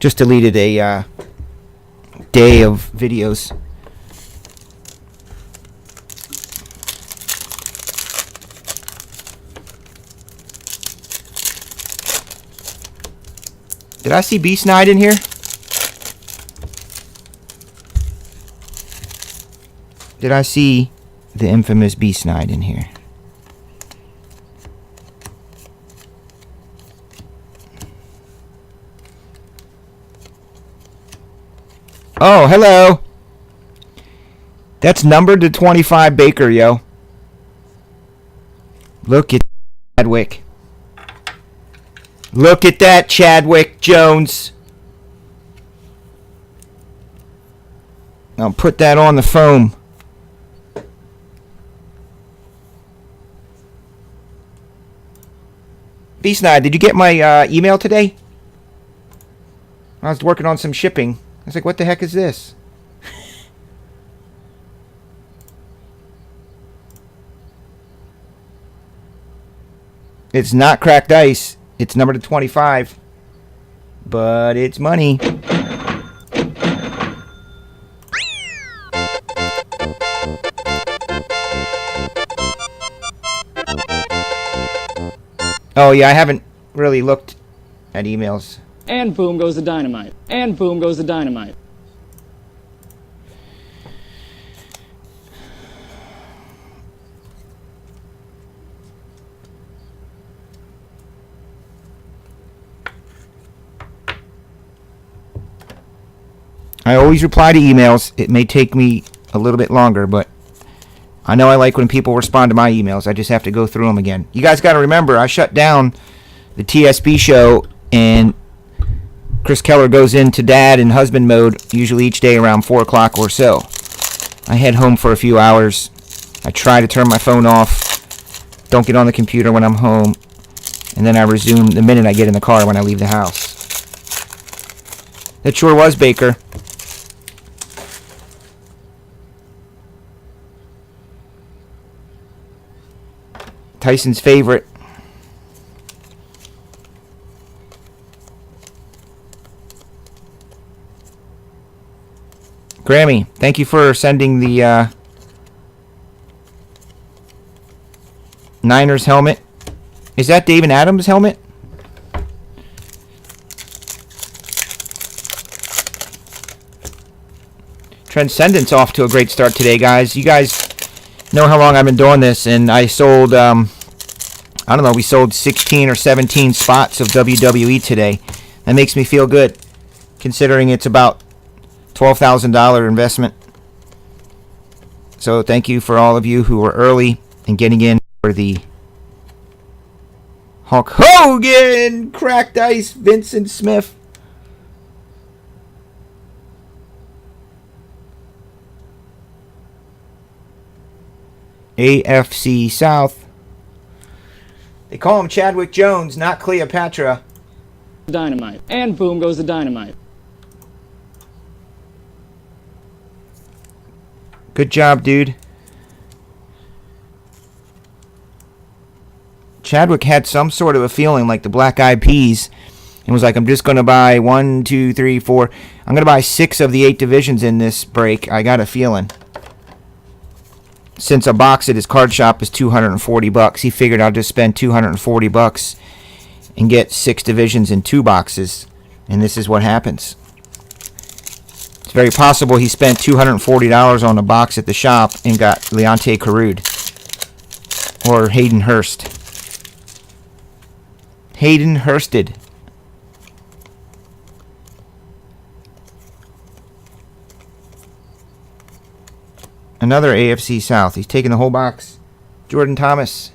Just deleted a day of videos. Did I see B-Snide in here? Did I see the infamous B-Snide in here? Oh, hello. That's numbered to 25 Baker, yo. Look at Chadwick. Look at that, Chadwick Jones. I'll put that on the foam. B-Snide, did you get my email today? I was working on some shipping. I was like, what the heck is this? It's not cracked ice. It's numbered to 25. But it's money. Oh, yeah, I haven't really looked at emails. And boom goes the dynamite. And boom goes the dynamite. I always reply to emails. It may take me a little bit longer, but I know I like when people respond to my emails. I just have to go through them again. You guys got to remember, I shut down the TSB show, and Chris Keller goes into dad and husband mode usually each day around 4 o'clock or so. I head home for a few hours. I try to turn my phone off. Don't get on the computer when I'm home. And then I resume the minute I get in the car when I leave the house. That sure was Baker. Tyson's favorite. Grammy, thank you for sending the Niners helmet. Is that David Adams' helmet? Transcendence off to a great start today, guys. You guys know how long I've been doing this, and I sold, I don't know, we sold 16 or 17 spots of WWE today. That makes me feel good, considering it's about $12,000 investment. So thank you for all of you who were early and getting in for the Hulk Hogan cracked ice Vincent Smith. AFC South. They call him Chadwick Jones, not Cleopatra. Dynamite. And boom goes the dynamite. Good job, dude. Chadwick had some sort of a feeling like the Black Eyed Peas and was like, I'm just going to buy 1, 2, 3, 4. I'm going to buy 6 of the 8 divisions in this break. I got a feeling. Since a box at his card shop is $240, he figured I'll just spend $240 and get 6 divisions in 2 boxes. And this is what happens. It's very possible he spent $240 on a box at the shop and got Leonte Carrude or Hayden Hurst. Hayden Hursted. Another AFC South. He's taking the whole box. Jordan Thomas.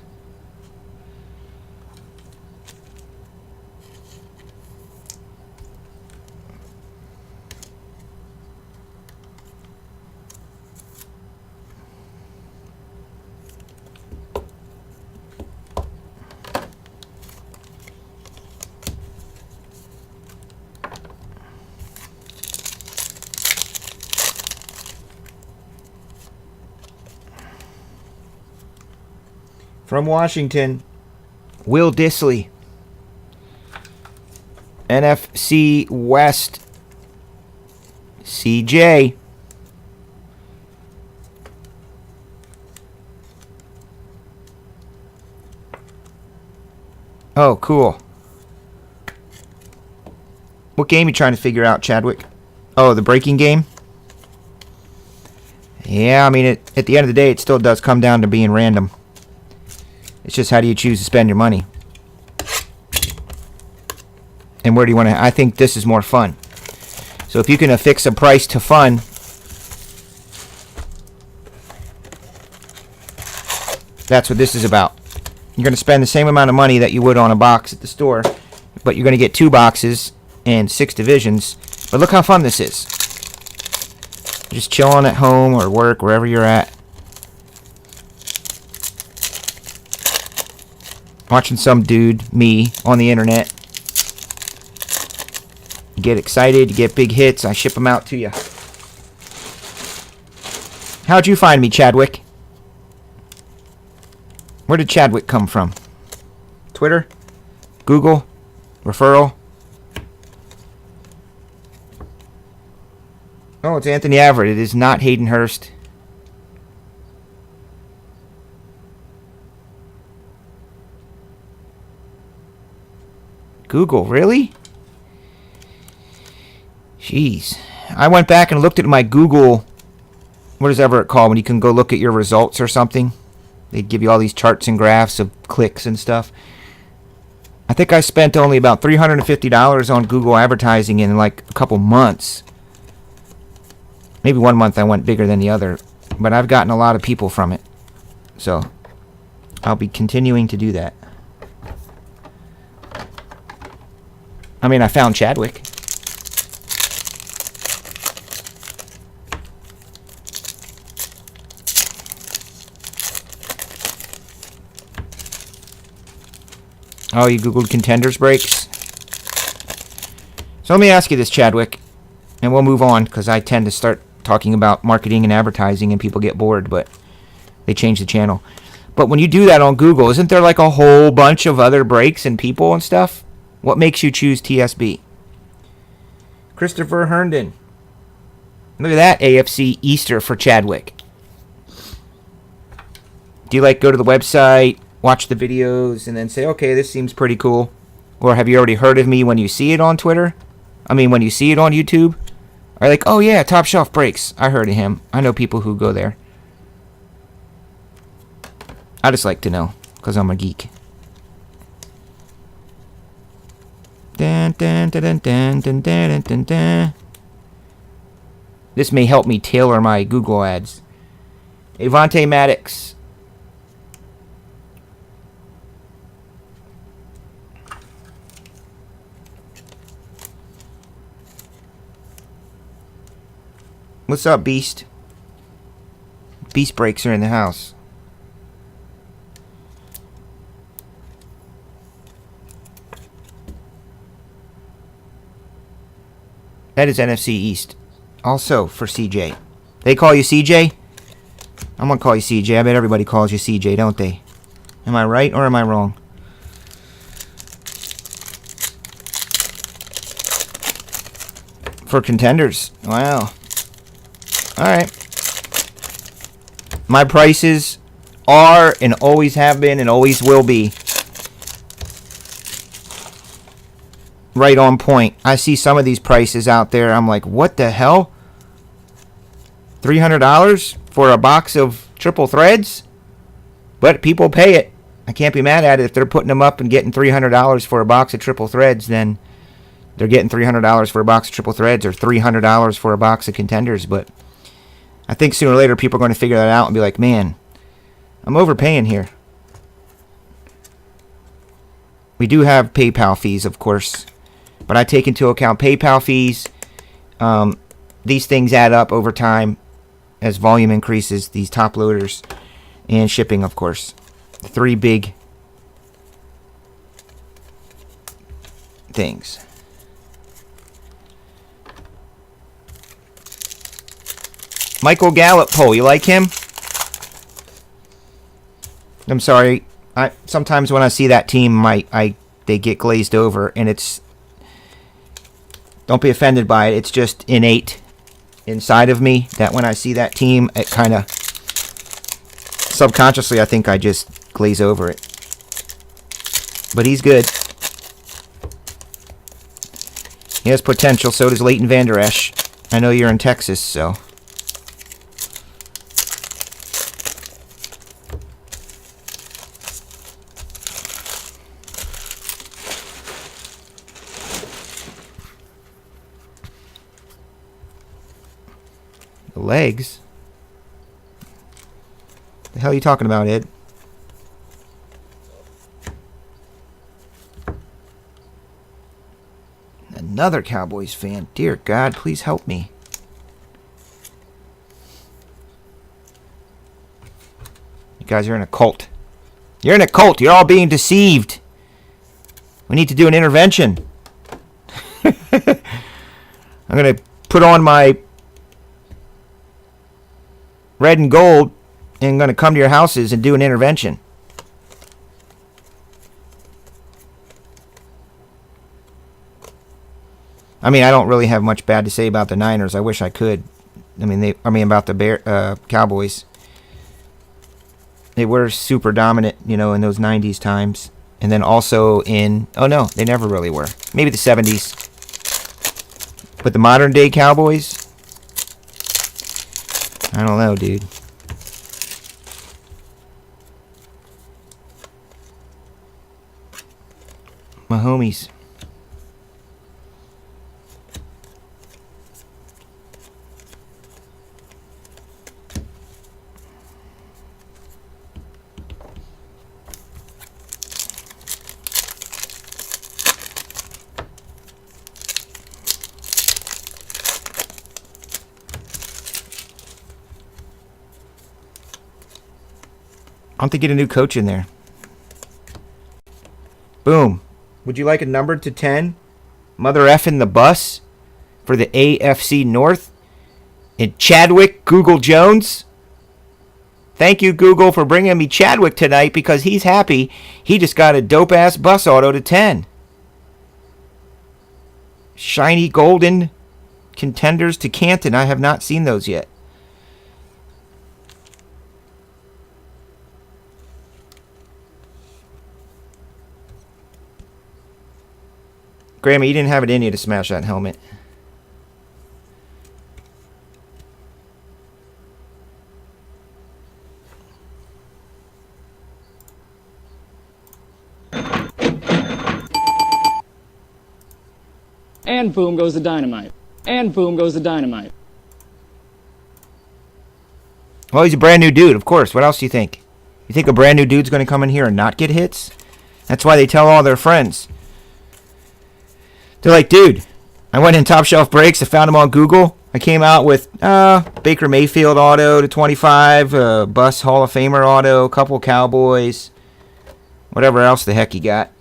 From Washington, Will Disley. NFC West. CJ. Oh, cool. What game are you trying to figure out, Chadwick? Oh, the breaking game? Yeah, I mean, at the end of the day, it still does come down to being random. It's just how do you choose to spend your money? And where do you want to... I think this is more fun. So if you can affix a price to fun, that's what this is about. You're going to spend the same amount of money that you would on a box at the store, but you're going to get 2 boxes and 6 divisions. But look how fun this is. Just chilling at home or work, wherever you're at. Watching some dude, me, on the internet. You get excited, you get big hits, I ship them out to you. How'd you find me, Chadwick? Where did Chadwick come from? Twitter? Google? Referral? Oh, it's Anthony Averett. It is not Hayden Hurst. Google, really? Jeez. I went back and looked at my Google, what is ever it called, when you can go look at your results or something. They give you all these charts and graphs of clicks and stuff. I think I spent only about $350 on Google advertising in like a couple months. Maybe one month I went bigger than the other. But I've gotten a lot of people from it. So I'll be continuing to do that. I mean, I found Chadwick. Oh, you Googled Contenders breaks? So let me ask you this, Chadwick, and we'll move on, because I tend to start talking about marketing and advertising and people get bored, but they change the channel. But when you do that on Google, isn't there like a whole bunch of other breaks and people and stuff? What makes you choose TSB? Christopher Herndon. Look at that AFC Easter for Chadwick. Do you like go to the website, watch the videos, and then say, okay, this seems pretty cool? Or have you already heard of me when you see it on Twitter? I mean, when you see it on YouTube? Or like, oh yeah, Top Shelf Breaks. I heard of him. I know people who go there. I just like to know, because I'm a geek. Dun, dun, dun, dun, dun, dun, dun, dun. This may help me tailor my Google ads. Avante Maddox. What's up, Beast? Beast breaks are in the house. That is NFC East. Also for CJ. They call you CJ? I'm gonna call you CJ. I bet everybody calls you CJ, don't they? Am I right or am I wrong? For Contenders. Wow. Alright. My prices are and always have been and always will be right on point. I see some of these prices out there. I'm like, what the hell? $300 for a box of triple threads? But people pay it. I can't be mad at it. If they're putting them up and getting $300 for a box of triple threads, then they're getting $300 for a box of triple threads or $300 for a box of Contenders. But I think sooner or later people are going to figure that out and be like, man, I'm overpaying here. We do have PayPal fees, of course, but I take into account PayPal fees. These things add up over time as volume increases, these top loaders, and shipping, of course. 3 big things. Michael Gallup poll, you like him? I'm sorry. Sometimes when I see that team, they get glazed over, and it's Don't be offended by it. It's just innate inside of me that when I see that team, it kind of subconsciously, I think I just glaze over it. But he's good. He has potential. So does Leighton Vander Esch. I know you're in Texas, so. The legs? The hell are you talking about, Ed? Another Cowboys fan. Dear God, please help me. You guys are in a cult. You're in a cult. You're all being deceived. We need to do an intervention. I'm going to put on my red and gold and I'm going to come to your houses and do an intervention. I mean, I don't really have much bad to say about the Niners. I wish I could. I mean, about the Cowboys. They were super dominant, you know, in those 90s times. And then also oh no, they never really were. Maybe the 70s. But the modern day Cowboys, I don't know, dude. My homies. I want to get a new coach in there. Boom. Would you like a number to 10? Mother effing the bus for the AFC North? And Chadwick Google Jones? Thank you, Google, for bringing me Chadwick tonight because he's happy. He just got a dope-ass bus auto to 10. Shiny golden contenders to Canton. I have not seen those yet. Grammy, you didn't have it in you to smash that helmet. And boom goes the dynamite. And boom goes the dynamite. Well, he's a brand new dude, of course. What else do you think? You think a brand new dude's going to come in here and not get hits? That's why they tell all their friends. They're like, dude, I went in Top Shelf Breaks. I found him on Google. I came out with Baker Mayfield auto to 25, Bus Hall of Famer auto, a couple Cowboys, whatever else the heck he got.